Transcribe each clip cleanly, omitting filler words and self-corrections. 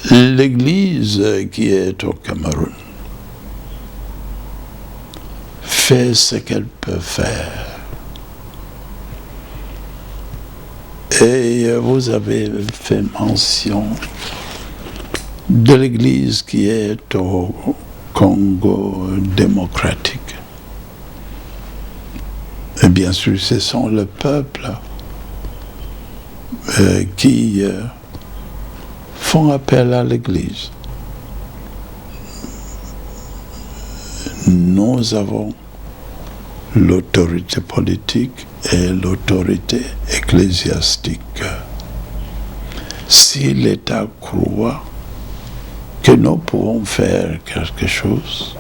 L'Église qui est au Cameroun fait ce qu'elle peut faire. Et vous avez fait mention de l'Église qui est au Congo démocratique. Et bien sûr, ce sont le peuple qui font appel à l'Église. Nous avons l'autorité politique et l'autorité ecclésiastique. Si l'État croit que nous pouvons faire quelque chose,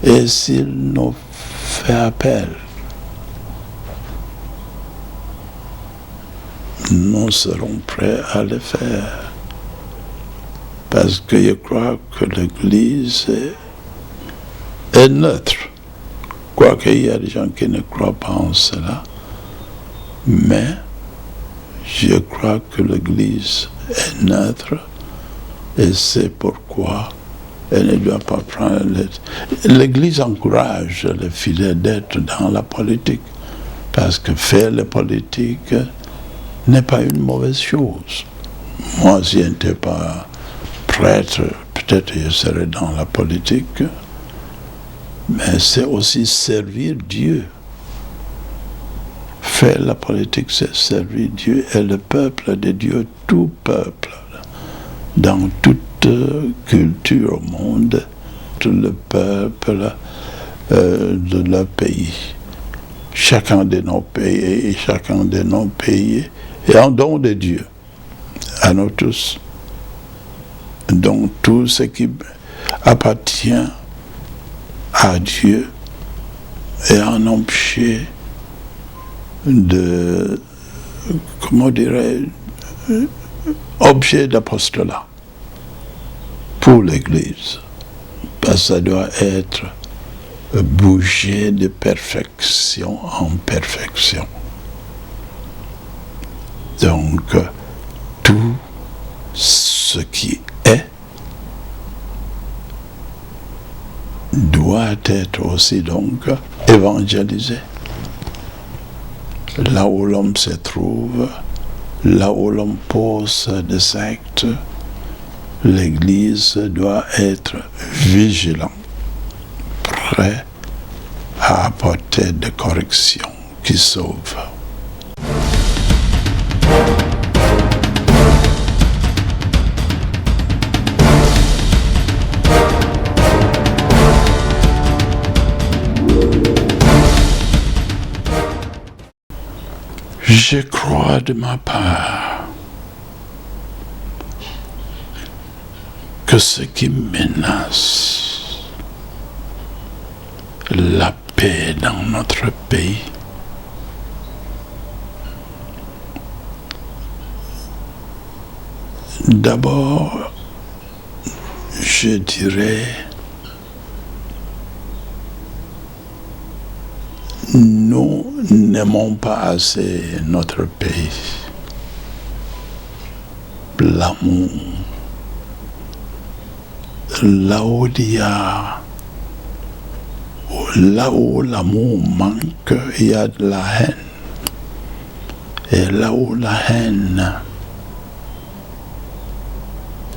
et s'il nous fait appel, nous serons prêts à le faire. Parce que je crois que l'Église est neutre. Quoique il y a des gens qui ne croient pas en cela, mais je crois que l'Église est neutre et c'est pourquoi elle ne doit pas prendre l'Église encourage les fidèles d'être dans la politique, parce que faire la politique n'est pas une mauvaise chose. Moi, si je n'étais pas prêtre, peut-être je serais dans la politique, mais c'est aussi servir Dieu. Faire la politique, c'est servir Dieu et le peuple de Dieu, tout peuple, dans toute culture au monde, tout le peuple de leur pays. Chacun de nos pays et chacun de nos pays est un don de Dieu, à nous tous. Donc tout ce qui appartient à Dieu est un objet de, comment dirais-je, objet d'apostolat pour l'Église. Parce que ça doit être bouger de perfection en perfection. Donc, tout ce qui est doit être aussi donc évangélisé. Là où l'homme se trouve, là où l'homme pose des actes, l'Église doit être vigilante, prêt à apporter des corrections qui sauvent. Je crois de ma part que ce qui menace la paix dans notre pays, d'abord, je dirais, nous n'aimons pas assez notre pays. L'amour. Là où l'amour manque, il y a de la haine. Et là où la haine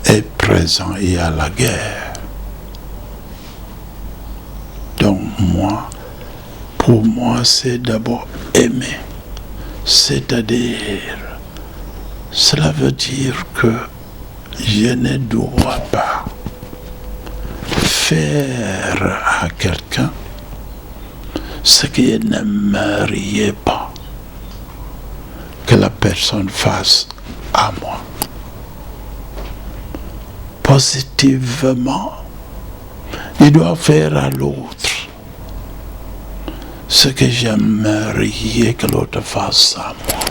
est présente, il y a la guerre. Donc pour moi, c'est d'abord aimer. C'est-à-dire, cela veut dire que je ne dois pas faire à quelqu'un ce que je n'aimerais pas que la personne fasse à moi. Positivement, il doit faire à l'autre ce que j'aimerais que l'autre fasse à moi.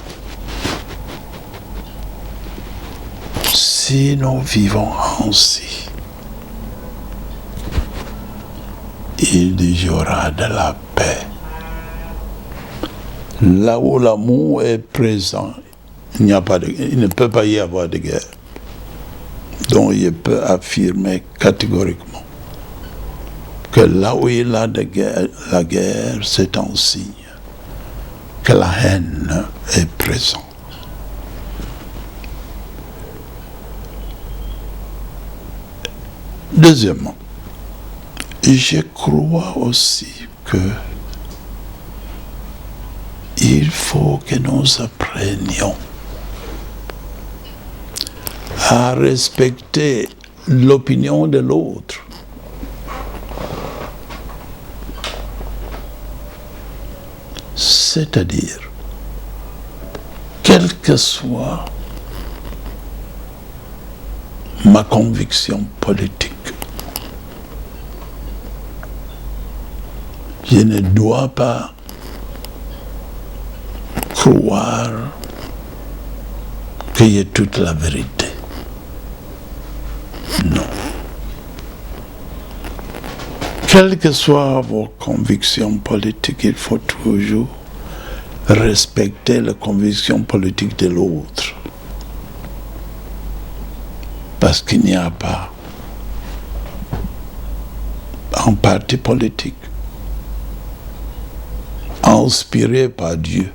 Si nous vivons ainsi, il y aura de la paix. Là où l'amour est présent, il ne peut pas y avoir de guerre. dont il peut affirmer catégoriquement que là où il y a la guerre, c'est un signe que la haine est présente. Deuxièmement, je crois aussi que il faut que nous apprenions à respecter l'opinion de l'autre. C'est-à-dire, quelle que soit ma conviction politique, je ne dois pas croire qu'il y ait toute la vérité. Non. Quelles que soient vos convictions politiques, il faut toujours respecter les convictions politiques de l'autre. Parce qu'il n'y a pas un parti politique inspiré par Dieu.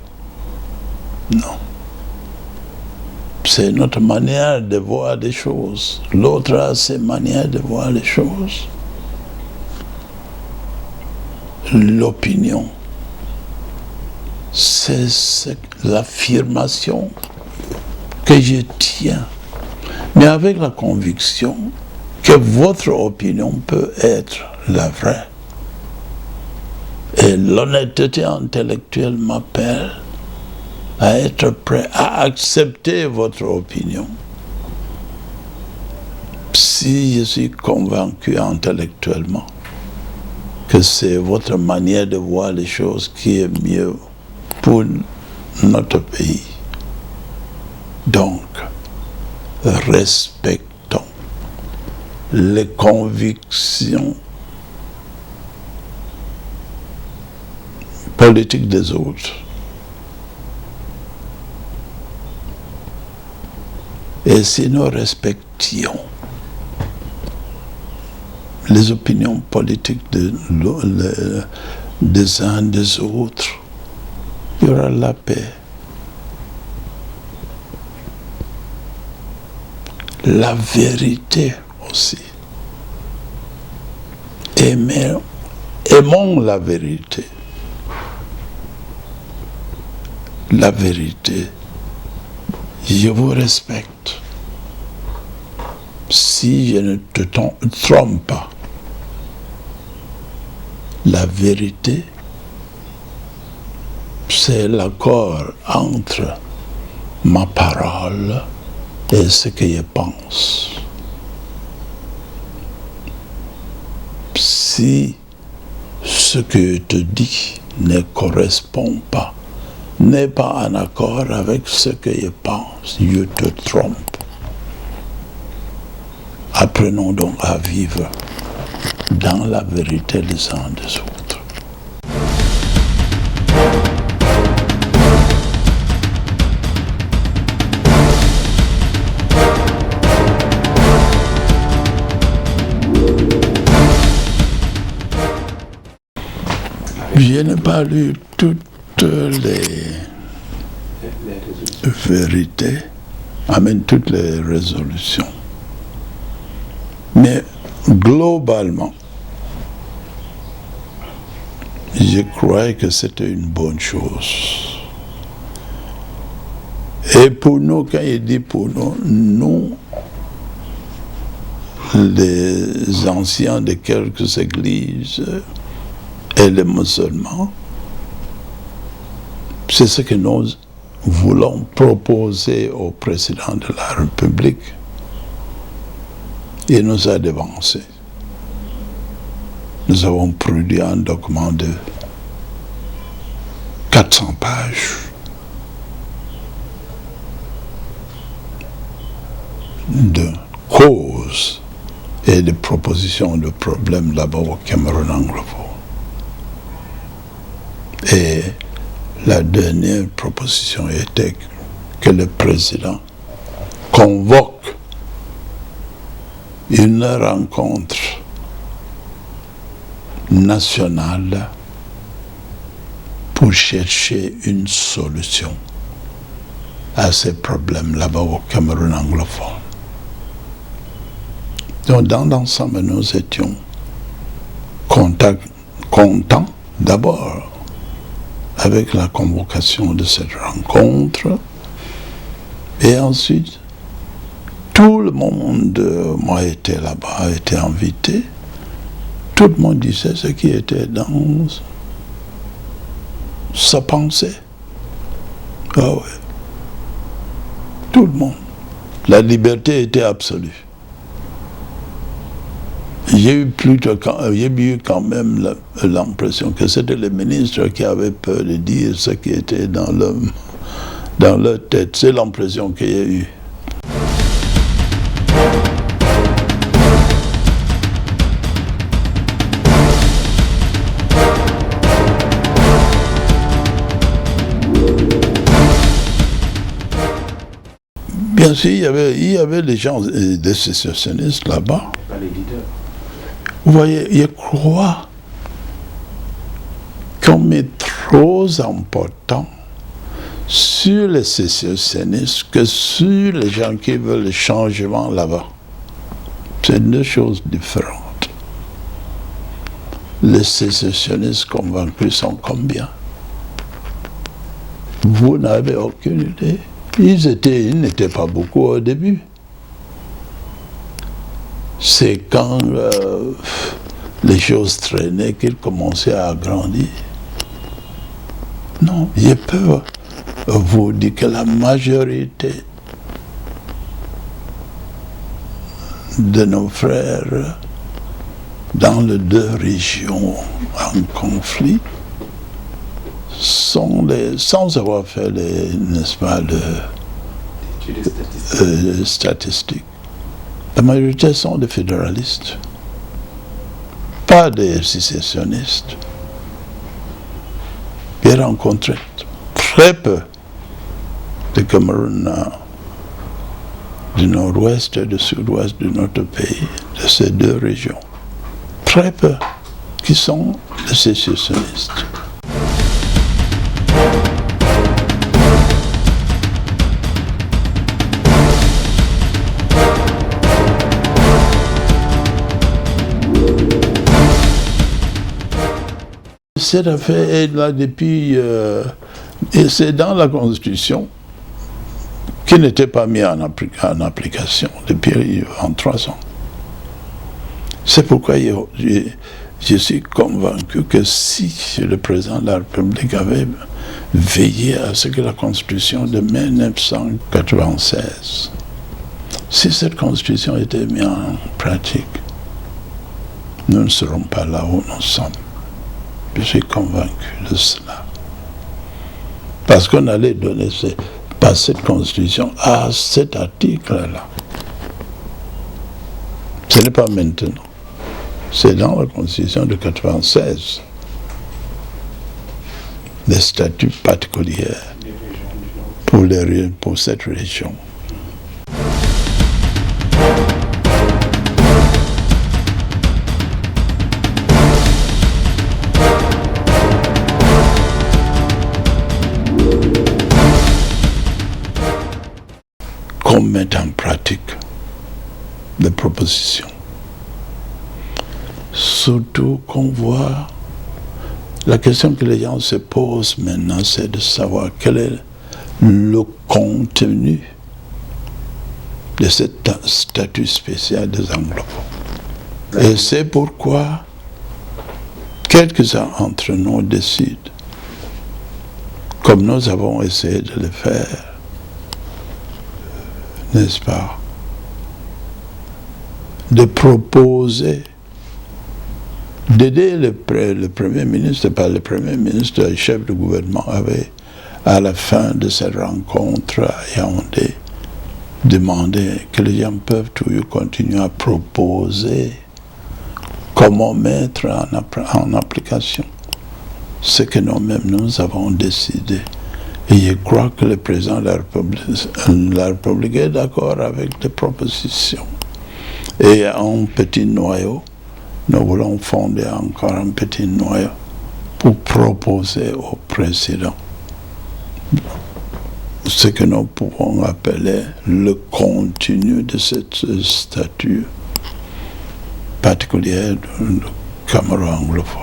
Non. C'est notre manière de voir les choses. L'autre a ses manières de voir les choses. L'opinion, c'est l'affirmation que je tiens, mais avec la conviction que votre opinion peut être la vraie. Et l'honnêteté intellectuelle m'appelle à être prêt à accepter votre opinion. Si je suis convaincu intellectuellement que c'est votre manière de voir les choses qui est mieux pour notre pays. Donc, respectons les convictions politiques des autres. Et si nous respections les opinions politiques des uns des autres, il y aura la paix. La vérité aussi. Aimons la vérité. La vérité. Je vous respecte. Si je ne te trompe pas, la vérité, c'est l'accord entre ma parole et ce que je pense. Si ce que je te dis ne correspond pas, n'est pas en accord avec ce que je pense, je te trompe. Apprenons donc à vivre dans la vérité les uns des autres. Je n'ai pas lu toutes les vérités, toutes les résolutions. Mais globalement, je croyais que c'était une bonne chose. Et pour nous, quand il dit pour nous, les anciens de quelques églises et les musulmans, c'est ce que nous voulons proposer au président de la République. Il nous a devancé. Nous avons produit un document de 400 pages de causes et de propositions de problèmes là-bas au Cameroun anglophone. Et la dernière proposition était que le président convoque une rencontre nationale pour chercher une solution à ces problèmes là-bas au Cameroun anglophone. Donc dans l'ensemble, nous étions contents d'abord avec la convocation de cette rencontre, et ensuite tout le monde, moi était là-bas, était invité, tout le monde disait ce qui était dans sa pensée. Ah ouais. Tout le monde. La liberté était absolue. J'ai eu quand même l'impression que c'était les ministres qui avaient peur de dire ce qui était dans leur tête. C'est l'impression qu'il y a eu. Bien sûr, il y avait des gens, des sécessionnistes là-bas. Pas les leaders. Vous voyez, je crois qu'on met trop important sur les sécessionnistes que sur les gens qui veulent le changement là-bas. C'est deux choses différentes. Les sécessionnistes convaincus sont combien? Vous n'avez aucune idée. Ils n'étaient pas beaucoup au début. C'est quand les choses traînaient qu'ils commençaient à grandir. Non, je peux vous dire que la majorité de nos frères dans les deux régions en conflit sont sans avoir fait n'est-ce pas, statistiques. La majorité sont des fédéralistes, pas des sécessionnistes. J'ai rencontré très peu de Cameroun du nord-ouest et du sud-ouest de notre pays, de ces deux régions. Très peu qui sont des sécessionnistes. Cette affaire est là depuis, et c'est dans la Constitution qui n'était pas mise en application depuis 23 ans. C'est pourquoi je suis convaincu que si le président de la République avait veillé à ce que la Constitution de 1996, si cette Constitution était mise en pratique, nous ne serons pas là où nous sommes. Je suis convaincu de cela. Parce qu'on allait donner par cette Constitution à cet article-là. Ce n'est pas maintenant. C'est dans la Constitution de 1996. Des statuts particuliers pour cette région. Qu'on mette en pratique des propositions. Surtout qu'on voit, la question que les gens se posent maintenant, c'est de savoir quel est le contenu de ce statut spécial des anglophones. Et c'est pourquoi quelques-uns entre nous décident, comme nous avons essayé de le faire, n'est-ce pas, de proposer, d'aider le Premier ministre, pas le Premier ministre, le chef du gouvernement avait, à la fin de cette rencontre à Yaoundé, demandé que les gens peuvent toujours continuer à proposer comment mettre en application ce que nous-mêmes nous avons décidé. Et je crois que le président de la République est d'accord avec les propositions. Et un petit noyau, nous voulons fonder encore un petit noyau pour proposer au président ce que nous pouvons appeler le contenu de cette statut particulier du Cameroun anglophone.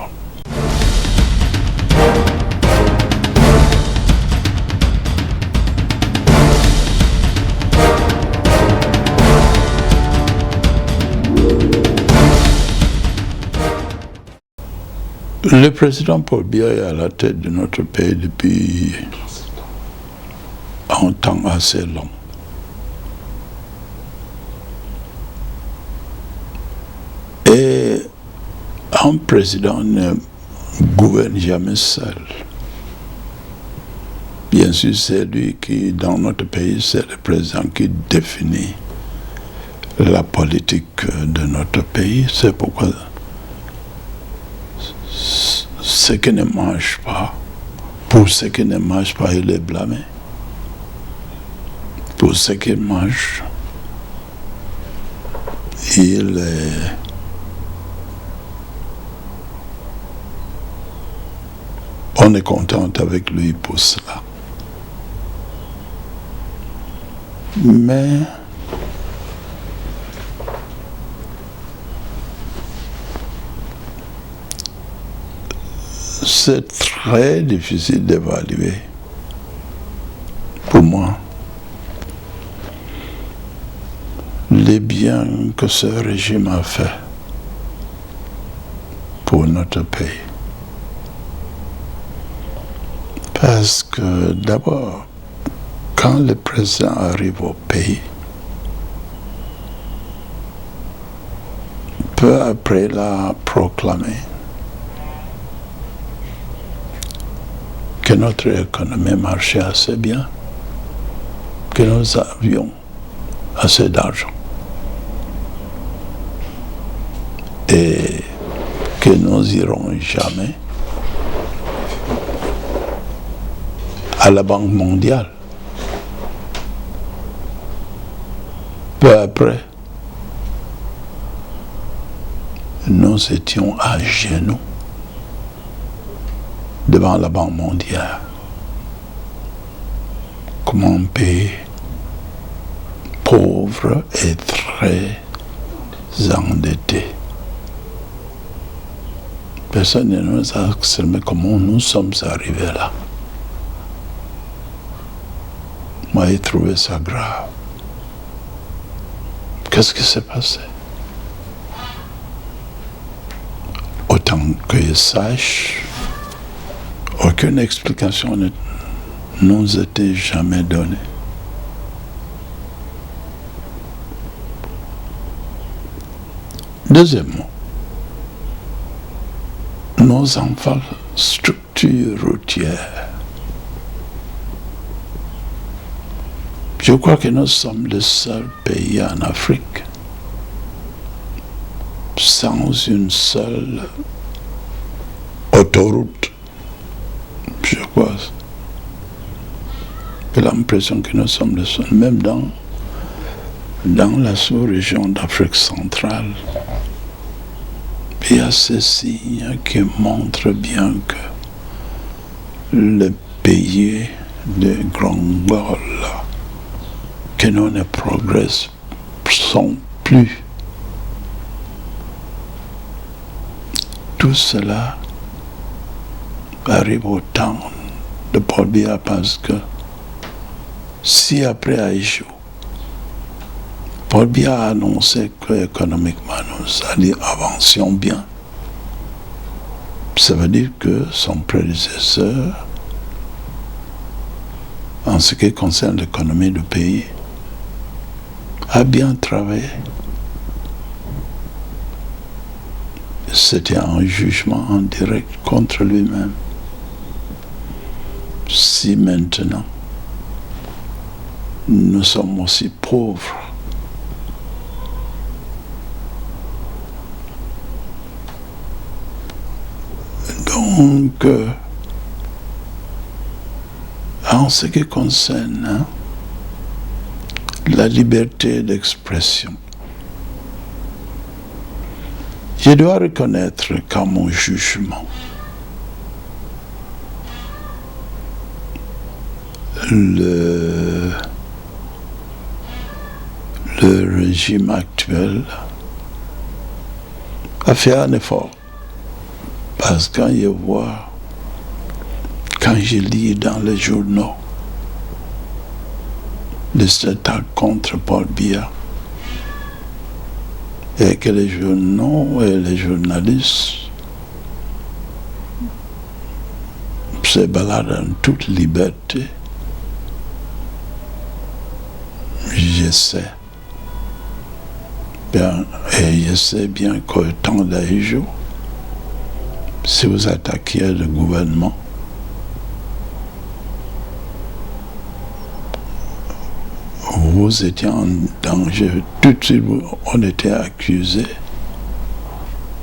Le président Paul Biya est à la tête de notre pays depuis un temps assez long. Et un président ne gouverne jamais seul. Bien sûr, c'est lui qui, dans notre pays, c'est le président qui définit la politique de notre pays. C'est pourquoi ce qui ne marche pas, pour ce qui ne marche pas, il est blâmé. Pour ce qui marche, on est content avec lui pour cela. Mais c'est très difficile d'évaluer, pour moi, les biens que ce régime a fait pour notre pays. Parce que d'abord, quand le président arrive au pays, peu après il a proclamé que notre économie marchait assez bien, que nous avions assez d'argent et que nous n'irons jamais à la Banque mondiale. Peu après, nous étions à genoux devant la Banque mondiale comme un pays pauvre et très endetté. Personne ne nous a exprimé comment nous sommes arrivés là. Moi, j'ai trouvé ça grave. Qu'est-ce qui s'est passé? Autant que je sache, aucune explication ne nous était jamais donnée. Deuxièmement, nos infrastructures routières. Je crois que nous sommes le seul pays en Afrique sans une seule autoroute. Je crois. J'ai l'impression que nous sommes le seul, même dans la sous-région d'Afrique centrale. Il y a ces signes qui montrent bien que le pays de Grand-Gol, que nous ne progressons plus. Tout cela arrive au temps de Paul Biya parce que si après Aïchou, Paul Biya a annoncé qu'économiquement nous avancions bien, ça veut dire que son prédécesseur, en ce qui concerne l'économie du pays, a bien travaillé. C'était un jugement en direct contre lui-même. Si maintenant nous sommes aussi pauvres, donc en ce qui concerne la liberté d'expression, Je dois reconnaître qu'à mon jugement, le régime actuel a fait un effort. Parce que quand je lis dans les journaux les attaques contre Paul Biya, et que les journaux et les journalistes se baladent en toute liberté, je sais bien qu'au temps d'Aïjo, si vous attaquiez le gouvernement, vous étiez en danger. Tout de suite, on était accusé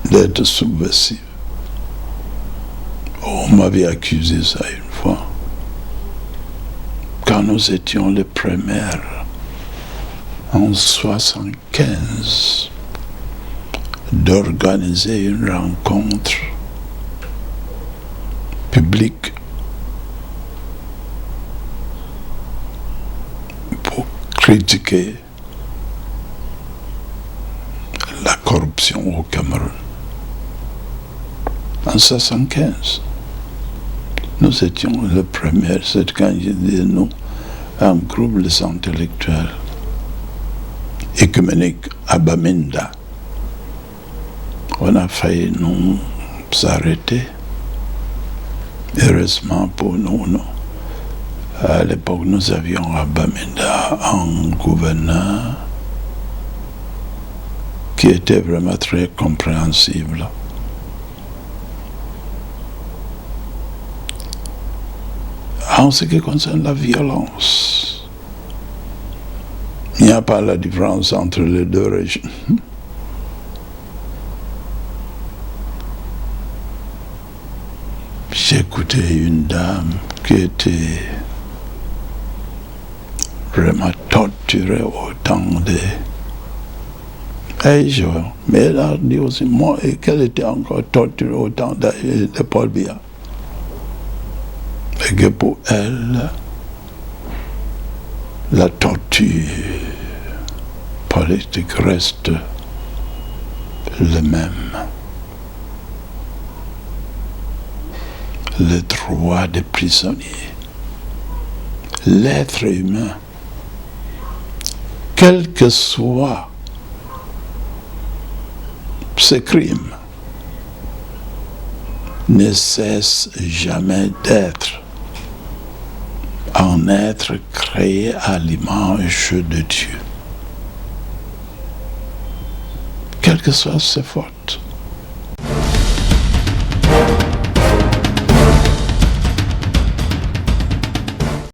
d'être subversif. On m'avait accusé ça une fois. Quand nous étions les premiers, en 1975, d'organiser une rencontre publique pour critiquer la corruption au Cameroun. En 1975, nous étions les premiers, c'est quand je dis nous, un groupe des intellectuels écuméniques à Bamenda. On a failli nous arrêter. Heureusement pour nous, à l'époque, nous avions à Bamenda un gouverneur qui était vraiment très compréhensible. En ce qui concerne la violence, il n'y a pas la différence entre les deux régimes. J'écoutais une dame qui était vraiment torturée au temps mais elle a dit aussi moi et qu'elle était encore torturée au temps de Paul Biya. Et que pour elle, la torture politique reste le même. Le droit des prisonniers, l'être humain, quel que soit ses crimes, ne cesse jamais d'être un être créé à l'image de Dieu. Quelles que soient ses fautes.